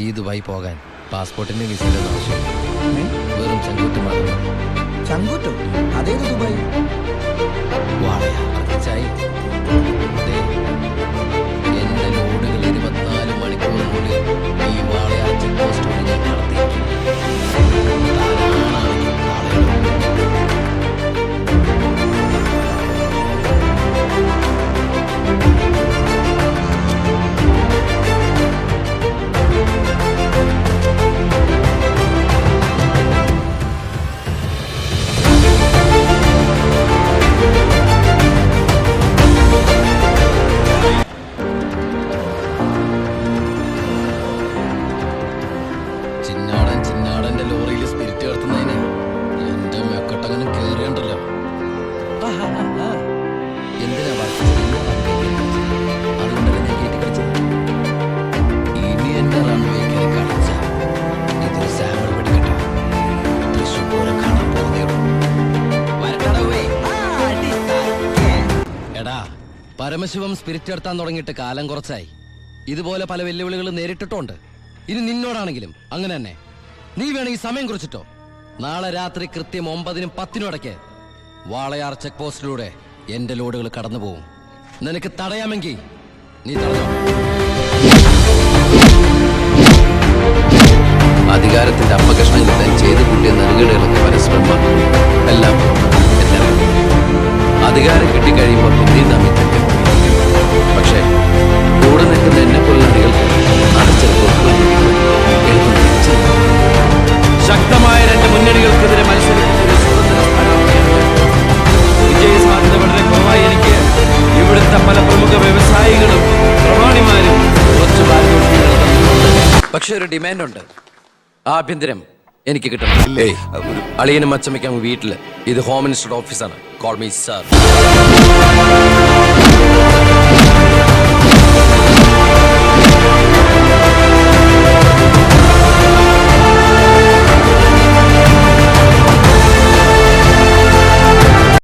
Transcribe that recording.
ഈ ദുബായി പോകാൻ പാസ്പോർട്ടിന്റെ വിസയുടെ ആവശ്യം വെറും ചങ്കൂറ്റ് മാത്രം. ചങ്കൂറ്റോ? അതേത് ദുബായി? വാളയായി എന്റെ ലോഡുകൾ 24 മണിക്കൂറിനുള്ളിൽ ഈ വാളയാർ ചെക്ക് പോസ്റ്റ് വഴി ഞാൻ നടത്തിയിരിക്കും. ചിന്നാടന്റെ ലോറിയിൽ സ്പിരിറ്റ് ചേർത്തുന്നതിന് എന്റെ മെക്കട്ടങ്ങനെ കേറിയണ്ടല്ലോ. എന്തിനാ അതുകൊണ്ടല്ലേ ഞാൻ കേട്ടി കളിച്ചത്. ഇനി എന്റെ റൺവേ കയറി കളിച്ച ഇതൊരു സാമ്പിൾ പിടിക്കട്ടെ. തൃശ്ശൂർ പൂരം കാണാൻ പോകുന്നേയുള്ളൂ. എടാ, പരമശിവം സ്പിരിറ്റ് ചേർത്താൻ തുടങ്ങിയിട്ട് കാലം കുറച്ചായി. ഇതുപോലെ പല വെല്ലുവിളികൾ നേരിട്ടിട്ടുണ്ട്. ഇനി നിന്നോടാണെങ്കിലും അങ്ങനെ തന്നെ. നീ വേണമെങ്കിൽ സമയം കുറിച്ചിട്ടോ. നാളെ രാത്രി കൃത്യം 9-നും 10-നും ഇടയ്ക്ക് വാളയാർ ചെക്ക് പോസ്റ്റിലൂടെ എന്റെ ലോഡുകൾ കടന്നു പോകും. നിനക്ക് തടയാമെങ്കിൽ നീ തടഞ്ഞോ. അധികാരത്തിന്റെ അപകർഷണങ്ങൾ താൻ ചെയ്തു കൂട്ടിയ നെറുകേടുകളൊക്കെ പരസ്പരം എല്ലാം അധികാരം കിട്ടിക്കഴിയുമ്പോൾ പിന്നെയും നാം തന്നെ. പക്ഷേ കൂടെ നിൽക്കുന്ന എന്നെ പോലുള്ള അണികൾക്ക് ശക്തമായ 2 മുന്നണികൾക്കെതിരെ മത്സരിക്കുന്ന സ്വതന്ത്ര സ്ഥാനാർത്ഥിയാണ്. വിജയ സാധ്യത വളരെ കുറവായി. എനിക്ക് ഇവിടുത്തെ പല പ്രമുഖ വ്യവസായികളും പ്രമാണിമാരും കുറച്ച് പക്ഷെ ഒരു ഡിമാൻഡ് ഉണ്ട്. ആഭ്യന്തരം എനിക്ക് കിട്ടണം. അളിയനും അച്ചമ്മയ്ക്കും വീട്ടില്. ഇത് ഹോം മിനിസ്റ്ററുടെ ഓഫീസാണ്. Call me sir.